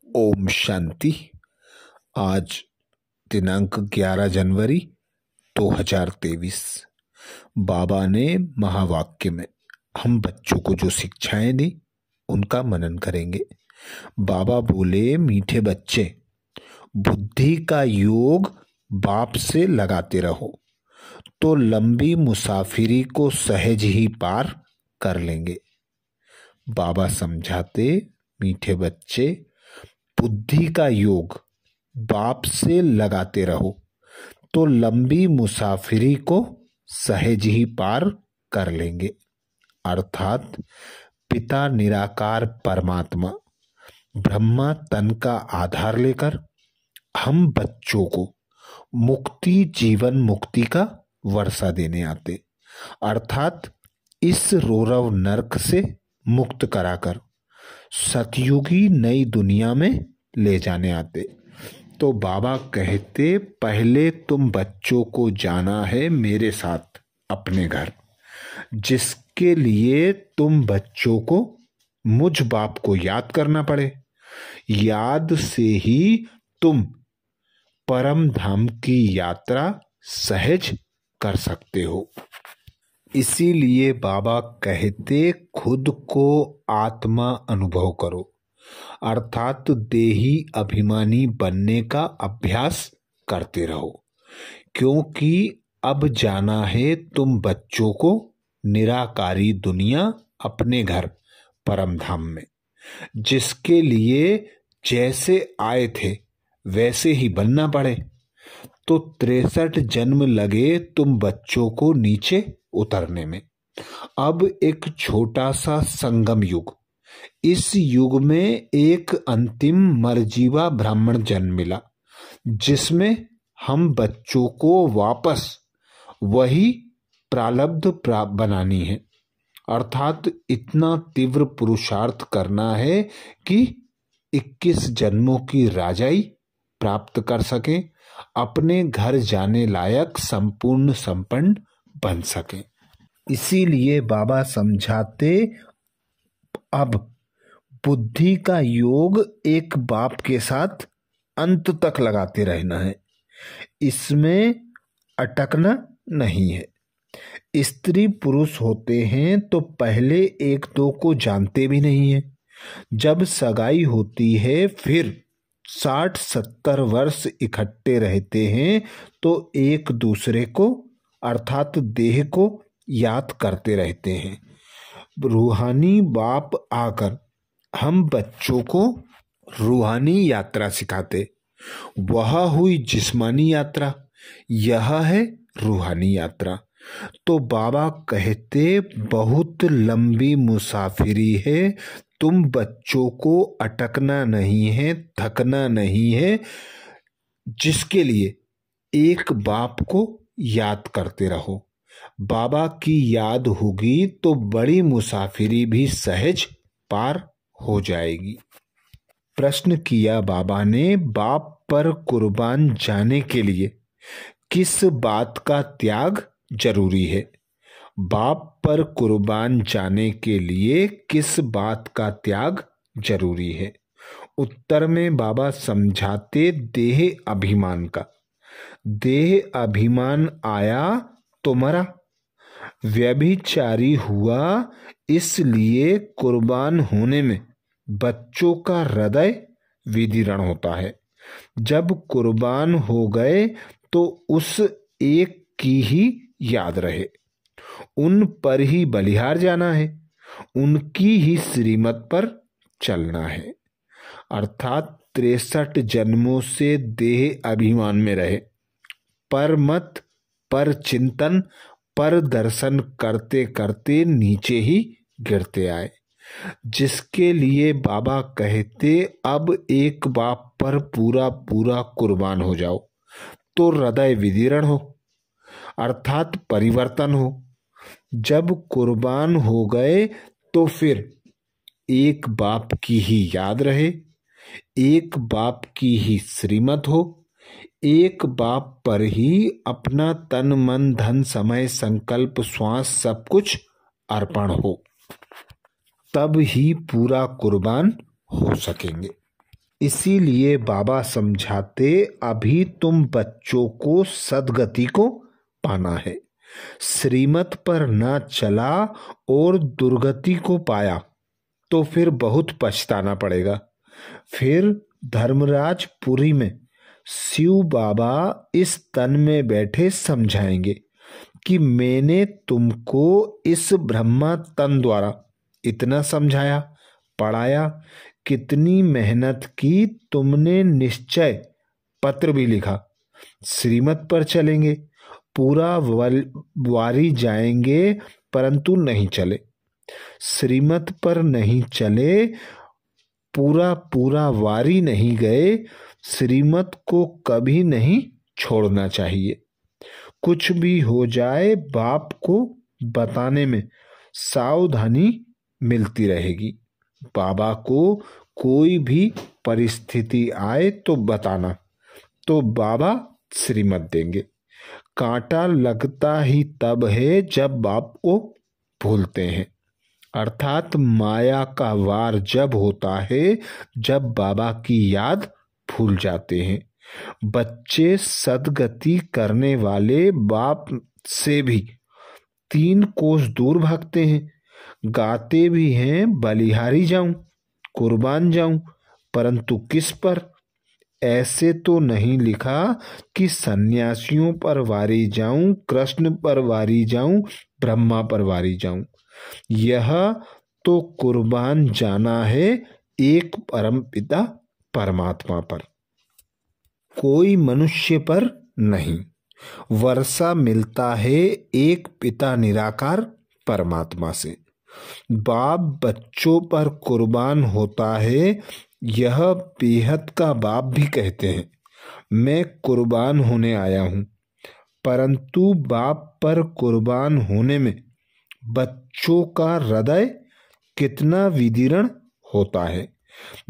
ओम शांति। आज दिनांक 11 जनवरी 2023। बाबा ने महावाक्य में हम बच्चों को जो शिक्षाएं दी उनका मनन करेंगे। बाबा बोले, मीठे बच्चे, बुद्धि का योग बाप से लगाते रहो तो लंबी मुसाफिरी को सहज ही पार कर लेंगे। बाबा समझाते, मीठे बच्चे, बुद्धि का योग बाप से लगाते रहो तो लंबी मुसाफिरी को सहज ही पार कर लेंगे। अर्थात पिता निराकार परमात्मा ब्रह्मा तन का आधार लेकर हम बच्चों को मुक्ति, जीवन मुक्ति का वर्षा देने आते, अर्थात इस रोरव नरक से मुक्त कराकर सतयुगी नई दुनिया में ले जाने आते। तो बाबा कहते, पहले तुम बच्चों को जाना है मेरे साथ अपने घर, जिसके लिए तुम बच्चों को मुझ बाप को याद करना पड़े। याद से ही तुम परम धाम की यात्रा सहज कर सकते हो। इसीलिए बाबा कहते, खुद को आत्मा अनुभव करो, अर्थात देही अभिमानी बनने का अभ्यास करते रहो, क्योंकि अब जाना है तुम बच्चों को निराकारी दुनिया, अपने घर परम धाम में, जिसके लिए जैसे आए थे वैसे ही बनना पड़े। तो 63 जन्म लगे तुम बच्चों को नीचे उतरने में। अब एक छोटा सा संगम युग, इस युग में एक अंतिम मरजीवा ब्राह्मण जन्म मिला, जिसमें हम बच्चों को वापस वही प्रारब्ध बनानी है। अर्थात इतना तीव्र पुरुषार्थ करना है कि 21 जन्मों की राजाई प्राप्त कर सके, अपने घर जाने लायक संपूर्ण संपन्न बन सके। इसीलिए बाबा समझाते, अब बुद्धि का योग एक बाप के साथ अंत तक लगाते रहना है, इसमें अटकना नहीं है। स्त्री पुरुष होते हैं तो पहले एक दो को जानते भी नहीं है, जब सगाई होती है फिर 60-70 वर्ष इकट्ठे रहते हैं तो एक दूसरे को अर्थात देह को याद करते रहते हैं। रूहानी बाप आकर हम बच्चों को रूहानी यात्रा सिखाते। वह हुई जिस्मानी यात्रा, यह है रूहानी यात्रा। तो बाबा कहते, बहुत लंबी मुसाफिरी है, तुम बच्चों को अटकना नहीं है, थकना नहीं है, जिसके लिए एक बाप को याद करते रहो। बाबा की याद होगी तो बड़ी मुसाफिरी भी सहज पार हो जाएगी। प्रश्न किया बाबा ने, बाप पर कुर्बान जाने के लिए किस बात का त्याग जरूरी है? बाप पर कुर्बान जाने के लिए किस बात का त्याग जरूरी है? उत्तर में बाबा समझाते, देह अभिमान का। देह अभिमान आया तो मरा, व्यभिचारी हुआ, इसलिए कुर्बान होने में बच्चों का हृदय विदीर्ण होता है। जब कुर्बान हो गए तो उस एक की ही याद रहे, उन पर ही बलिहार जाना है, उनकी ही श्रीमत पर चलना है। अर्थात 63 जन्मों से देह अभिमान में रहे, पर मत, पर चिंतन, पर दर्शन करते करते नीचे ही गिरते आए, जिसके लिए बाबा कहते, अब एक बाप पर पूरा पूरा कुर्बान हो जाओ तो हृदय विदीर्ण हो, अर्थात परिवर्तन हो। जब कुर्बान हो गए तो फिर एक बाप की ही याद रहे, एक बाप की ही श्रीमत हो, एक बाप पर ही अपना तन मन धन समय संकल्प श्वास सब कुछ अर्पण हो, तब ही पूरा कुर्बान हो सकेंगे। इसीलिए बाबा समझाते, अभी तुम बच्चों को सदगति को पाना है। श्रीमत पर न चला और दुर्गति को पाया तो फिर बहुत पछताना पड़ेगा। फिर धर्मराजपुरी में शिव बाबा इस तन में बैठे समझाएंगे कि मैंने तुमको इस ब्रह्मा तन द्वारा इतना समझाया, पढ़ाया, कितनी मेहनत की तुमने, निश्चय पत्र भी लिखा, श्रीमत पर चलेंगे, पूरा वारी जाएंगे, परंतु नहीं चले। श्रीमत पर नहीं चले, पूरा पूरा वारी नहीं गए। श्रीमत को कभी नहीं छोड़ना चाहिए। कुछ भी हो जाए बाप को बताने में सावधानी मिलती रहेगी। बाबा को कोई भी परिस्थिति आए तो बताना, तो बाबा श्रीमत देंगे। कांटा लगता ही तब है जब बाप को भूलते हैं, अर्थात माया का वार जब होता है जब बाबा की याद भूल जाते हैं। बच्चे सदगति करने वाले बाप से भी 3 कोस दूर भागते हैं। गाते भी हैं, बलिहारी जाऊं, कुर्बान जाऊं, परंतु किस पर? ऐसे तो नहीं लिखा कि सन्यासियों पर वारी जाऊं, कृष्ण पर वारी जाऊं, ब्रह्मा पर वारी जाऊं। यह तो कुर्बान जाना है एक परम पिता परमात्मा पर, कोई मनुष्य पर नहीं। वर्षा मिलता है एक पिता निराकार परमात्मा से। बाप बच्चों पर कुर्बान होता है, यह बेहद का बाप भी कहते हैं। मैं कुर्बान होने आया हूं, परंतु बाप पर कुर्बान होने में बच्चों का हृदय कितना विदीर्ण होता है।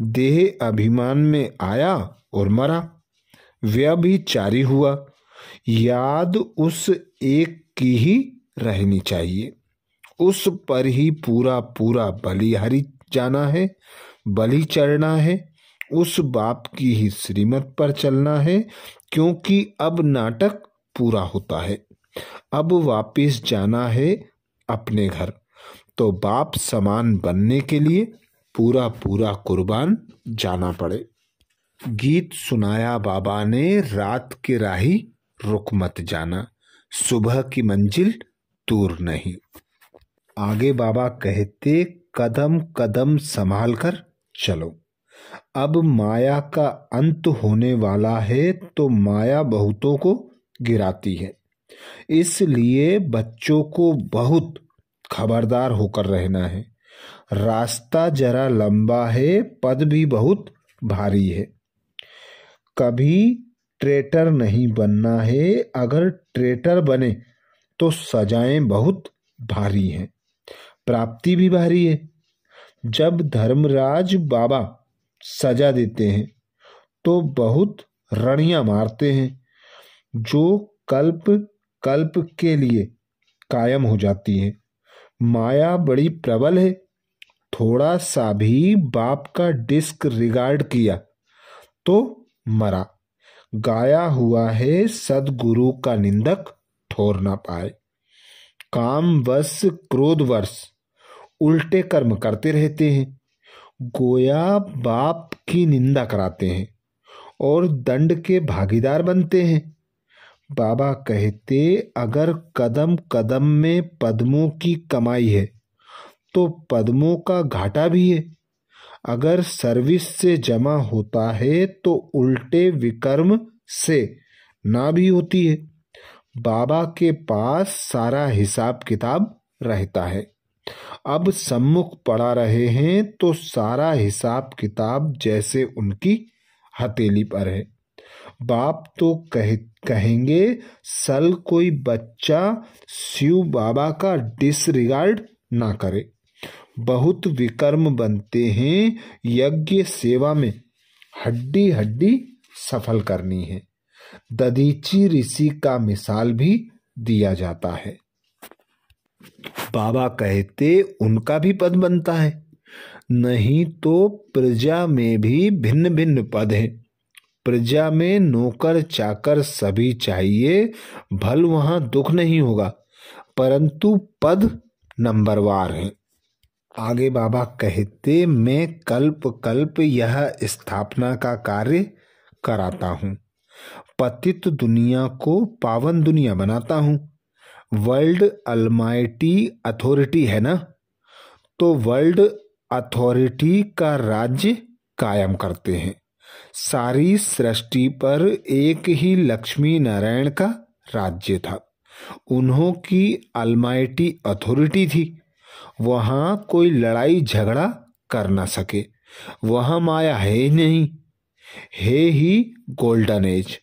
देह अभिमान में आया और मरा, व्यभिचारी हुआ। याद उस एक की ही रहनी चाहिए, उस पर ही पूरा पूरा बलिहारी जाना है, बलि चढ़ना है, उस बाप की ही श्रीमत पर चलना है। क्योंकि अब नाटक पूरा होता है, अब वापिस जाना है अपने घर, तो बाप समान बनने के लिए पूरा पूरा कुर्बान जाना पड़े। गीत सुनाया बाबा ने, रात के राही रुक मत जाना, सुबह की मंजिल दूर नहीं। आगे बाबा कहते, कदम कदम संभाल कर चलो। अब माया का अंत होने वाला है, तो माया बहुतों को गिराती है। इसलिए बच्चों को बहुत खबरदार होकर रहना है। रास्ता जरा लंबा है, पद भी बहुत भारी है। कभी ट्रेटर नहीं बनना है, अगर ट्रेटर बने तो सजाएं बहुत भारी हैं, प्राप्ति भी भारी है। जब धर्मराज बाबा सजा देते हैं तो बहुत रणियां मारते हैं, जो कल्प कल्प के लिए कायम हो जाती है। माया बड़ी प्रबल है, थोड़ा सा भी बाप का डिस्क रिगार्ड किया तो मरा। गाया हुआ है, सदगुरु का निंदक ठोर ना पाए। काम वश क्रोध वश उल्टे कर्म करते रहते हैं, गोया बाप की निंदा कराते हैं और दंड के भागीदार बनते हैं। बाबा कहते, अगर कदम कदम में पद्मों की कमाई है तो पद्मों का घाटा भी है। अगर सर्विस से जमा होता है तो उल्टे विकर्म से ना भी होती है। बाबा के पास सारा हिसाब किताब रहता है। अब सम्मुख पढ़ा रहे हैं तो सारा हिसाब किताब जैसे उनकी हथेली पर है। बाप तो कहेंगे, सल कोई बच्चा शिव बाबा का डिसरिगार्ड ना करे। बहुत विकर्म बनते हैं, यज्ञ सेवा में हड्डी हड्डी सफल करनी है। दधीची ऋषि का मिसाल भी दिया जाता है। बाबा कहते, उनका भी पद बनता है। नहीं तो प्रजा में भी भिन्न भिन्न पद हैं। प्रजा में नौकर चाकर सभी चाहिए, भल वहां दुख नहीं होगा, परंतु पद नंबरवार हैं। आगे बाबा कहते, मैं कल्प कल्प यह स्थापना का कार्य कराता हूँ, पतित दुनिया को पावन दुनिया बनाता हूँ। वर्ल्ड अलमाइटी अथॉरिटी है ना, तो वर्ल्ड अथॉरिटी का राज्य कायम करते हैं। सारी सृष्टि पर एक ही लक्ष्मी नारायण का राज्य था, उन्हों की अलमाइटी अथॉरिटी थी। वहां कोई लड़ाई झगड़ा कर ना सके, वहां माया है ही नहीं, है ही गोल्डन एज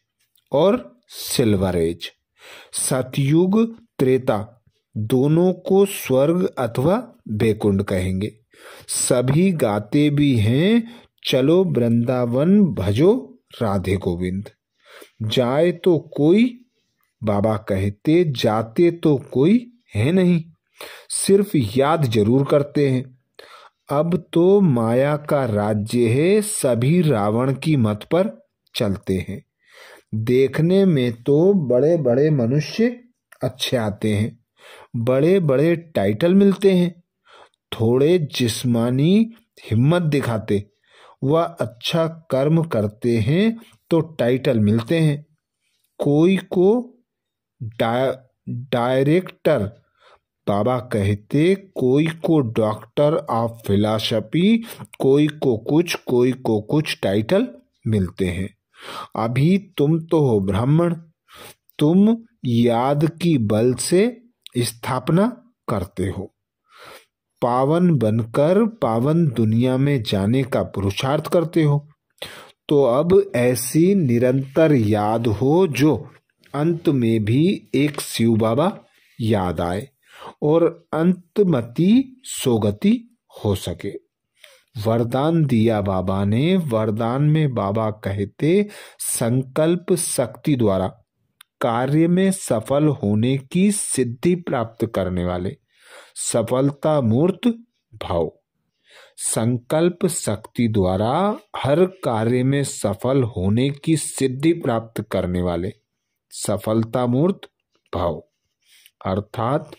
और सिल्वर एज। सतयुग त्रेता दोनों को स्वर्ग अथवा बैकुंठ कहेंगे। सभी गाते भी हैं, चलो वृंदावन भजो राधे गोविंद। जाए तो कोई, बाबा कहते, जाते तो कोई है नहीं, सिर्फ याद जरूर करते हैं। अब तो माया का राज्य है, सभी रावण की मत पर चलते हैं। देखने में तो बड़े बड़े मनुष्य अच्छे आते हैं, बड़े बड़े टाइटल मिलते हैं। थोड़े जिस्मानी हिम्मत दिखाते व अच्छा कर्म करते हैं तो टाइटल मिलते हैं। कोई को डायरेक्टर, बाबा कहते, कोई को डॉक्टर ऑफ फिलॉसफी, कोई को कुछ टाइटल मिलते हैं। अभी तुम तो हो ब्राह्मण, तुम याद की बल से स्थापना करते हो, पावन बनकर पावन दुनिया में जाने का पुरुषार्थ करते हो। तो अब ऐसी निरंतर याद हो जो अंत में भी एक शिव बाबा याद आए और अंतमति सोगति हो सके। वरदान दिया बाबा ने। वरदान में बाबा कहते, संकल्प शक्ति द्वारा कार्य में सफल होने की सिद्धि प्राप्त करने वाले सफलता मूर्त भाव। संकल्प शक्ति द्वारा हर कार्य में सफल होने की सिद्धि प्राप्त करने वाले सफलता मूर्त भाव, अर्थात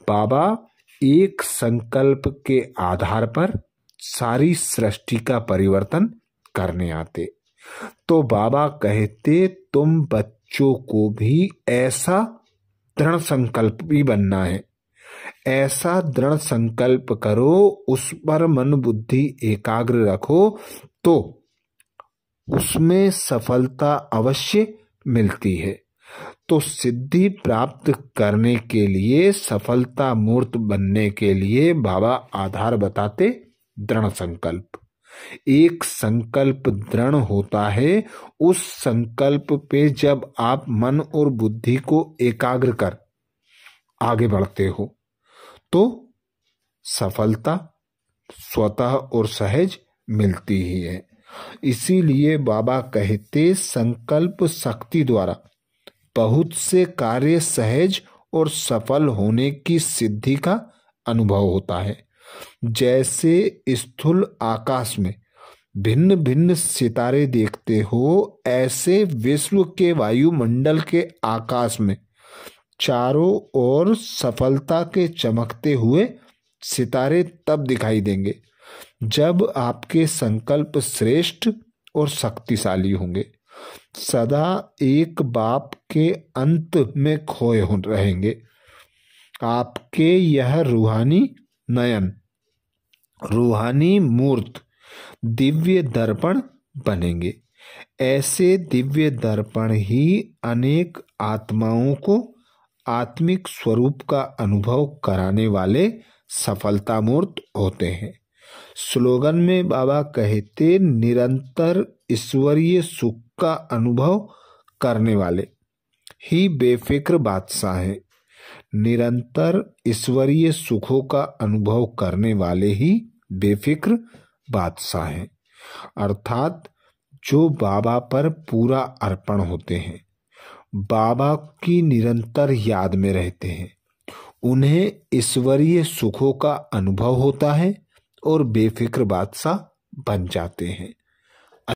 बाबा एक संकल्प के आधार पर सारी सृष्टि का परिवर्तन करने आते। तो बाबा कहते, तुम बच्चों को भी ऐसा दृढ़ संकल्प भी बनना है। ऐसा दृढ़ संकल्प करो, उस पर मन बुद्धि एकाग्र रखो, तो उसमें सफलता अवश्य मिलती है। तो सिद्धि प्राप्त करने के लिए, सफलता मूर्त बनने के लिए बाबा आधार बताते, दृढ़ संकल्प। एक संकल्प दृढ़ होता है, उस संकल्प पे जब आप मन और बुद्धि को एकाग्र कर आगे बढ़ते हो तो सफलता स्वतः और सहज मिलती ही है। इसीलिए बाबा कहते, संकल्प शक्ति द्वारा बहुत से कार्य सहज और सफल होने की सिद्धि का अनुभव होता है। जैसे स्थूल आकाश में भिन्न भिन्न सितारे देखते हो, ऐसे विश्व के वायुमंडल के आकाश में चारों ओर सफलता के चमकते हुए सितारे तब दिखाई देंगे जब आपके संकल्प श्रेष्ठ और शक्तिशाली होंगे। सदा एक बाप के अंत में खोए रहेंगे। आपके यह रूहानी नयन, रूहानी मूर्त दिव्य दर्पण बनेंगे। ऐसे दिव्य दर्पण ही अनेक आत्माओं को आत्मिक स्वरूप का अनुभव कराने वाले सफलता मूर्त होते हैं। स्लोगन में बाबा कहते, निरंतर ईश्वरीय सुख का अनुभव करने वाले ही बेफिक्र बादशाह हैं। निरंतर ईश्वरीय सुखों का अनुभव करने वाले ही बेफिक्र बादशाह हैं, अर्थात जो बाबा पर पूरा अर्पण होते हैं, बाबा की निरंतर याद में रहते हैं, उन्हें ईश्वरीय सुखों का अनुभव होता है और बेफिक्र बादशाह बन जाते हैं।